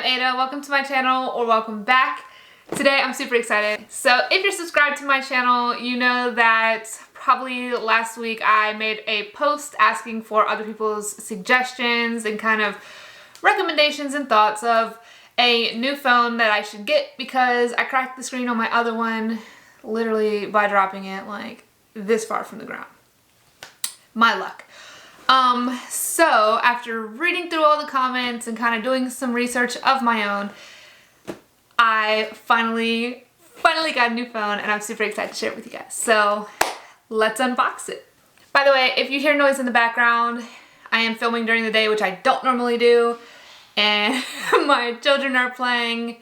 I'm Ada. Welcome to my channel, or welcome back. Today I'm super excited. So if you're subscribed to my channel, you know that probably last week I made a post asking for other people's suggestions and kind of recommendations and thoughts of a new phone that I should get because I cracked the screen on my other one literally by dropping it like this far from the ground. My luck. So after reading through all the comments and kind of doing some research of my own, I finally got a new phone and I'm super excited to share it with you guys. So let's unbox it. By the way, if you hear noise in the background, I am filming during the day, which I don't normally do, and my children are playing,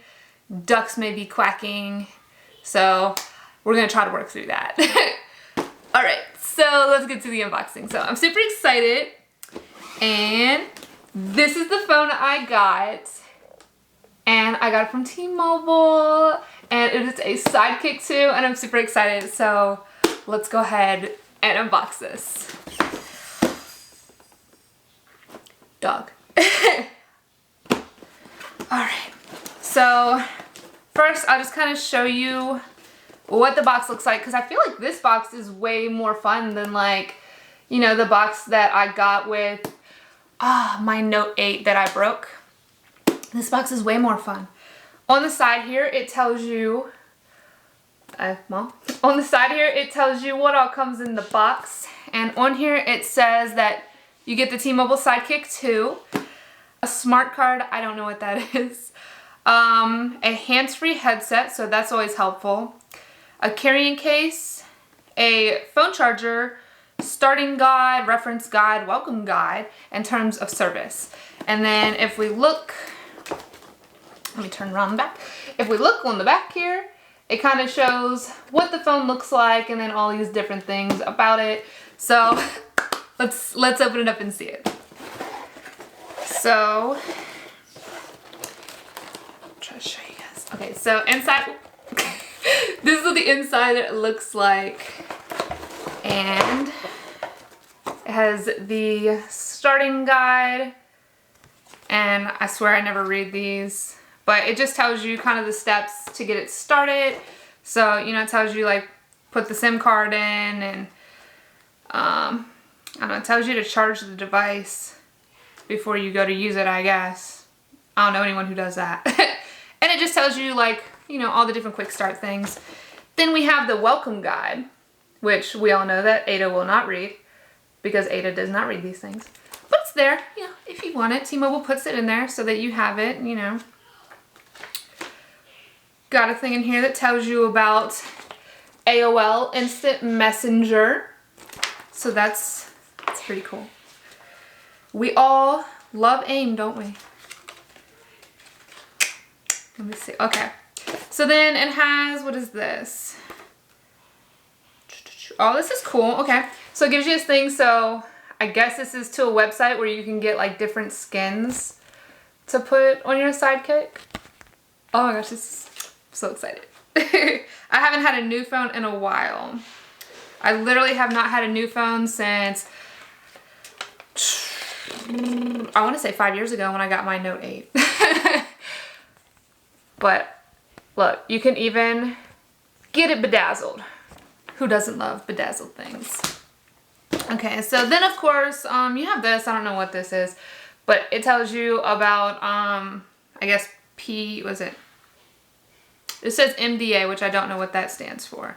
ducks may be quacking, so we're gonna try to work through that. All right, so let's get to the unboxing. So I'm super excited, and this is the phone I got, and I got it from T-Mobile, and it is a Sidekick too, and I'm super excited. So let's go ahead and unbox this. Dog. All right, so first I'll just kind of show you what the box looks like, because I feel like this box is way more fun than, like, you know, the box that I got with my Note 8 that I broke. This box is way more fun. On the side here it tells you on the side here it tells you what all comes in the box, and on here it says that you get the T-Mobile Sidekick 2, a smart card, I don't know what that is, a hands-free headset, so that's always helpful, a carrying case, a phone charger, starting guide, reference guide, welcome guide, and terms of service. And then if we look, let me turn around the back. If we look on the back here, it kind of shows what the phone looks like and then all these different things about it. So let's open it up and see it. So, try to show you guys. Okay, so inside, this is what the inside looks like, and it has the starting guide, and I swear I never read these, but it just tells you kind of the steps to get it started. So, you know, it tells you, like, put the SIM card in, and I don't know, it tells you to charge the device before you go to use it, I guess. I don't know anyone who does that. And it just tells you, like, you know, all the different quick start things. Then we have the welcome guide, which we all know that Ada will not read, because Ada does not read these things. But it's there, you know, if you want it. T-Mobile puts it in there so that you have it, you know. Got a thing in here that tells you about AOL Instant Messenger. So that's pretty cool. We all love AIM, don't we? Let me see. Okay. So then it has, what is this? Oh, this is cool. Okay. So it gives you this thing. So I guess this is to a website where you can get, like, different skins to put on your Sidekick. Oh my gosh, this is so excited. I haven't had a new phone in a while. I literally have not had a new phone since, I want to say 5 years ago when I got my Note 8. But look, you can even get it bedazzled. Who doesn't love bedazzled things? Okay, so then of course, you have this. I don't know what this is, but it tells you about, I guess it says MDA, which I don't know what that stands for.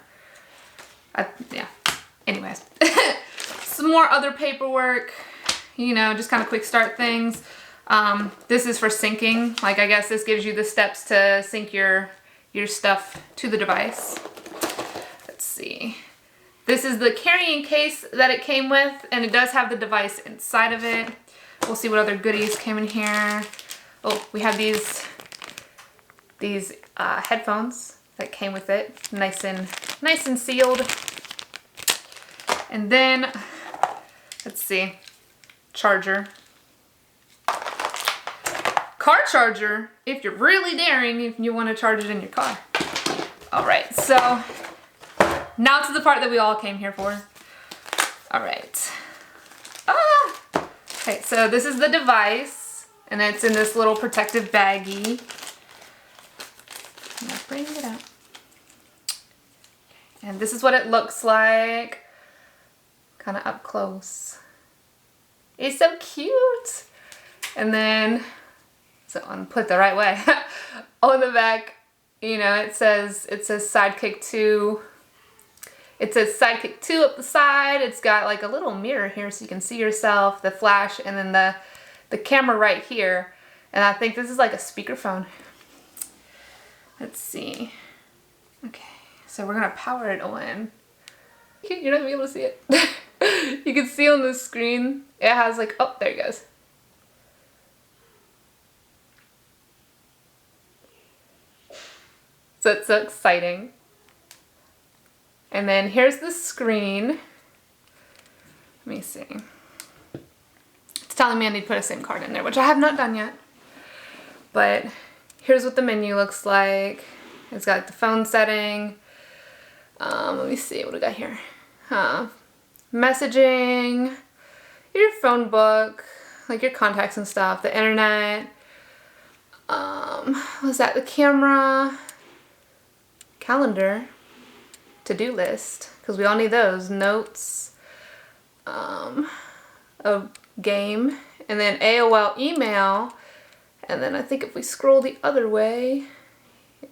Yeah, anyways. Some more other paperwork, you know, just kind of quick start things. This is for syncing. Like, I guess this gives you the steps to sync your stuff to the device. Let's see. This is the carrying case that it came with, and it does have the device inside of it. We'll see what other goodies came in here. Oh, we have these headphones that came with it, nice and sealed. And then, let's see, charger. Car charger, if you're really daring, if you want to charge it in your car. All right, so now to the part that we all came here for. All right. Okay, so this is the device, And it's in this little protective baggie. I'm gonna bring it out. And this is what it looks like. Kind of up close. It's so cute. And then, so I'm put it the right way. On the back, you know, it says Sidekick 2. It says Sidekick 2 up the side. It's got like a little mirror here so you can see yourself, the flash, and then the camera right here. And I think this is like a speakerphone. Let's see. Okay, so we're gonna power it on. You're not gonna be able to see it. You can see on the screen, it has like, oh, there it goes. So it's so exciting. And then here's the screen. Let me see. It's telling me I need to put a SIM card in there, which I have not done yet. But here's what the menu looks like. It's got the phone setting. Let me see what we got here. Messaging, your phone book, like your contacts and stuff, the internet. What's that? The camera, calendar, to-do list, because we all need those. Notes, a game, and then AOL email. And then I think if we scroll the other way,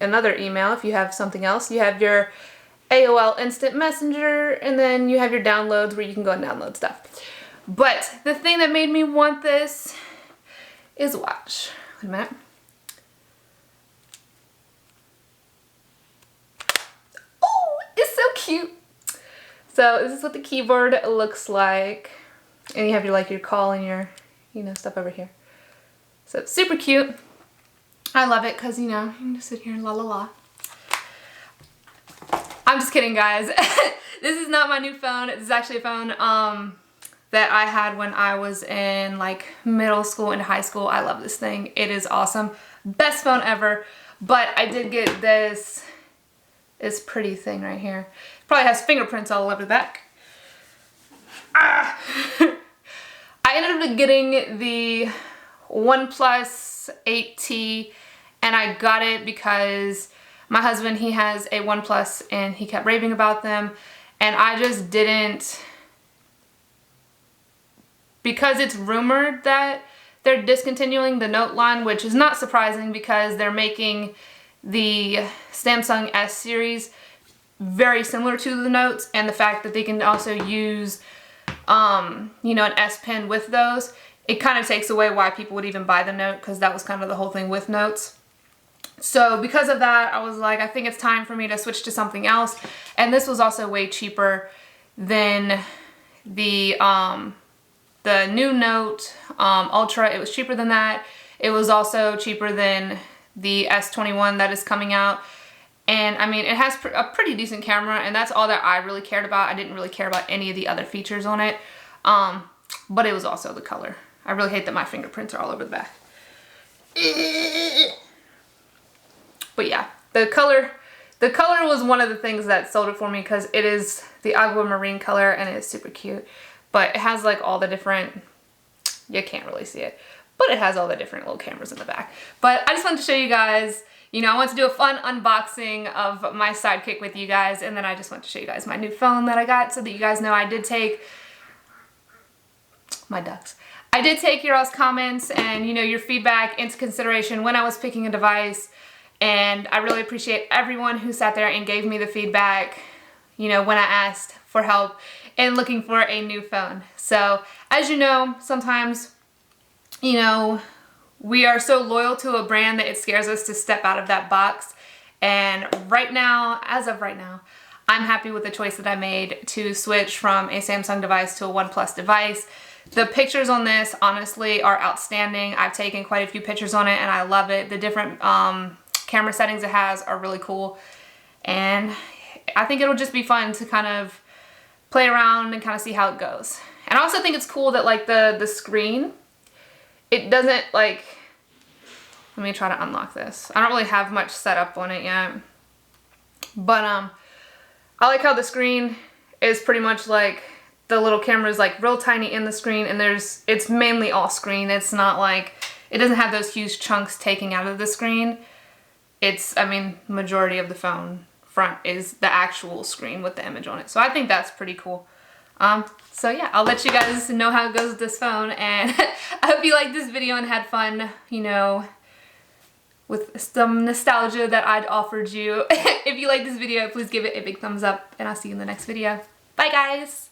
another email if you have something else. You have your AOL Instant Messenger, and then you have your downloads where you can go and download stuff. But the thing that made me want this is watch. Wait a minute. Oh, it's so cute. So this is what the keyboard looks like. And you have your like your call and your, you know, stuff over here. So it's super cute. I love it because, you know, you can just sit here and la la la. I'm just kidding, guys. This is not my new phone. This is actually a phone that I had when I was in like middle school and high school. I love this thing. It is awesome. Best phone ever. But I did get this pretty thing right here. Probably has fingerprints all over the back. Ah. I ended up getting the OnePlus 8T, and I got it because my husband, he has a OnePlus and he kept raving about them, and I just didn't, because it's rumored that they're discontinuing the Note line, which is not surprising because they're making the Samsung S series very similar to the Notes, and the fact that they can also use, you know, an S Pen with those, it kind of takes away why people would even buy the Note, because that was kind of the whole thing with Notes. So because of that, I was like, I think it's time for me to switch to something else. And this was also way cheaper than the new Note Ultra. It was cheaper than that. It was also cheaper than the S21 that is coming out. And I mean, it has a pretty decent camera, and that's all that I really cared about. I didn't really care about any of the other features on it. But it was also the color. I really hate that my fingerprints are all over the back. But yeah, the color was one of the things that sold it for me, because it is the aquamarine color and it is super cute. But it has like all the different, you can't really see it, but it has all the different little cameras in the back. But I just wanted to show you guys, you know, I want to do a fun unboxing of my Sidekick with you guys, and then I just want to show you guys my new phone that I got, so that you guys know I did take my ducks. I did take your all's comments and, you know, your feedback into consideration when I was picking a device. And I really appreciate everyone who sat there and gave me the feedback, you know, when I asked for help in looking for a new phone. So, as you know, sometimes, you know, we are so loyal to a brand that it scares us to step out of that box. And right now, as of right now, I'm happy with the choice that I made to switch from a Samsung device to a OnePlus device. The pictures on this, honestly, are outstanding. I've taken quite a few pictures on it, and I love it. The different camera settings it has are really cool, and I think it'll just be fun to kind of play around and kind of see how it goes. And I also think it's cool that like the screen, it doesn't like, let me try to unlock this. I don't really have much set up on it yet, but I like how the screen is pretty much like, the little camera is like real tiny in the screen, and it's mainly all screen. It's not like it doesn't have those huge chunks taking out of the screen. It's, I mean, majority of the phone front is the actual screen with the image on it. So I think that's pretty cool. So yeah, I'll let you guys know how it goes with this phone, and I hope you liked this video and had fun, you know, with some nostalgia that I'd offered you. If you like this video, please give it a big thumbs up, and I'll see you in the next video. Bye guys!